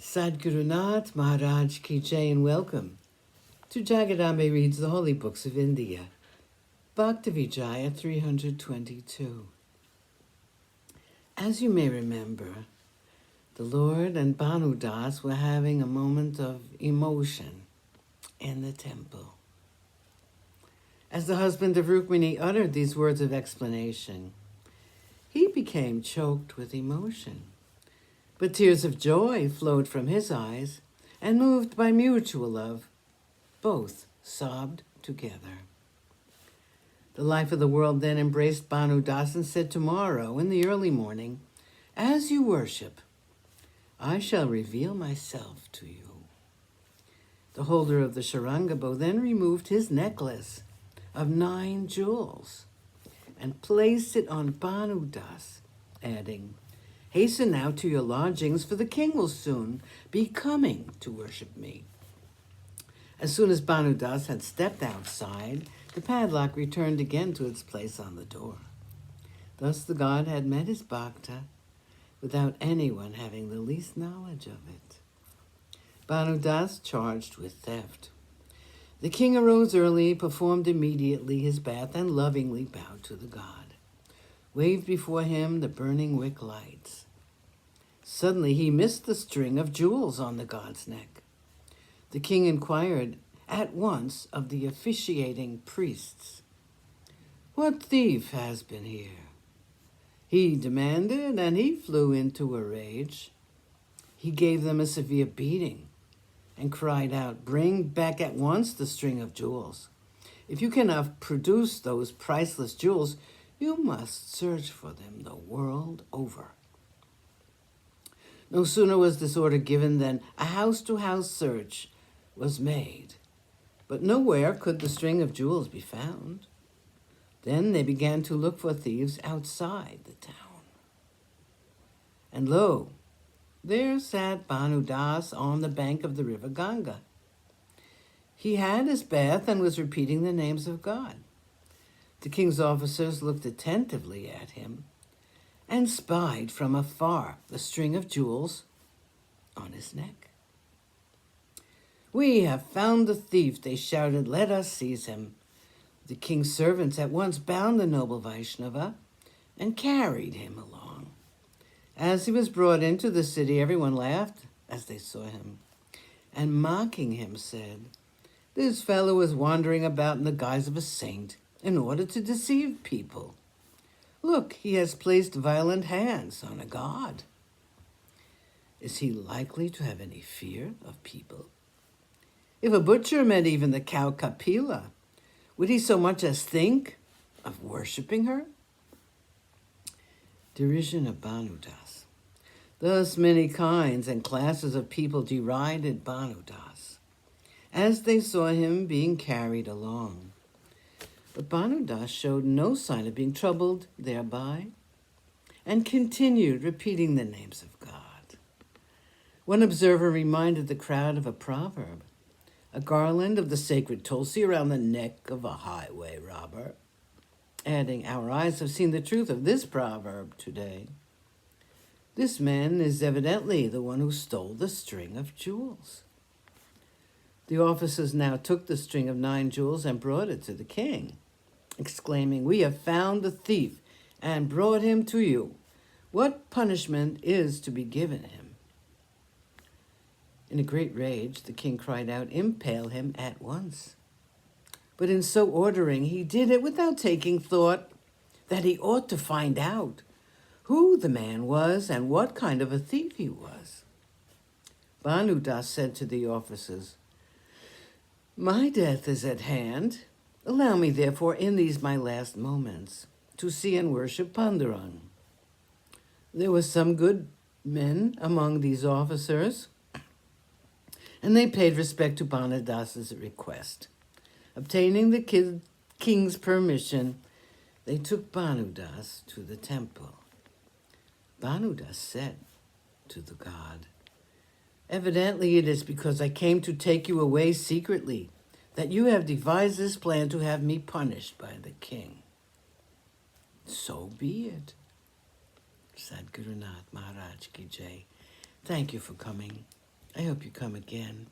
Sadhguru Nath Maharaj Ki Jai, and welcome to Jagadambe Reads the Holy Books of India, Bhaktavijaya322. As you may remember, the Lord and Bhanu Das were having a moment of emotion in the temple. As the husband of Rukmini uttered these words of explanation, he became choked with emotion. But tears of joy flowed from his eyes, and moved by mutual love, both sobbed together. The life of the world then embraced Bhanu Das and said, "Tomorrow, in the early morning, as you worship, I shall reveal myself to you." The holder of the Sharangabo then removed his necklace of 9 jewels and placed it on Bhanu Das, adding, "Hasten now to your lodgings, for the king will soon be coming to worship me." As soon as Bhanu Das had stepped outside, the padlock returned again to its place on the door. Thus the god had met his bhakta without anyone having the least knowledge of it. Bhanu Das charged with theft. The king arose early, performed immediately his bath, and lovingly bowed to the god, waved before him the burning wick lights. Suddenly he missed the string of jewels on the god's neck. The king inquired at once of the officiating priests, "What thief has been here?" He demanded, and he flew into a rage. He gave them a severe beating and cried out, "Bring back at once the string of jewels. If you cannot produce those priceless jewels, you must search for them the world over." No sooner was this order given than a house-to-house search was made, but nowhere could the string of jewels be found. Then they began to look for thieves outside the town. And lo, there sat Bhanu Das on the bank of the river Ganga. He had his bath and was repeating the names of God. The king's officers looked attentively at him and spied from afar the string of jewels on his neck. "We have found the thief," they shouted. "Let us seize him." The king's servants at once bound the noble Vaishnava and carried him along. As he was brought into the city, everyone laughed as they saw him, and mocking him said, "This fellow is wandering about in the guise of a saint in order to deceive people. Look, he has placed violent hands on a god. Is he likely to have any fear of people? If a butcher met even the cow Kapila, would he so much as think of worshipping her?" Derision of Bhanu Das. Thus many kinds and classes of people derided Bhanu Das as they saw him being carried along. But Bhanu Das showed no sign of being troubled thereby and continued repeating the names of God. One observer reminded the crowd of a proverb: "A garland of the sacred tulsi around the neck of a highway robber," adding, "Our eyes have seen the truth of this proverb today. This man is evidently the one who stole the string of jewels." The officers now took the string of 9 jewels and brought it to the king, exclaiming, "We have found the thief and brought him to you. What punishment is to be given him?" In a great rage, the king cried out, "Impale him at once." But in so ordering, he did it without taking thought that he ought to find out who the man was and what kind of a thief he was. Bhanu Das said to the officers, "My death is at hand. Allow me, therefore, in these my last moments, to see and worship Pandurang." There were some good men among these officers, and they paid respect to Bhanu Das's request. Obtaining the king's permission, they took Bhanu Das to the temple. Bhanu Das said to the god, "Evidently it is because I came to take you away secretly that you have devised this plan to have me punished by the king. So be it." Sadhguru Nath Maharaj Ki Jai. Thank you for coming. I hope you come again.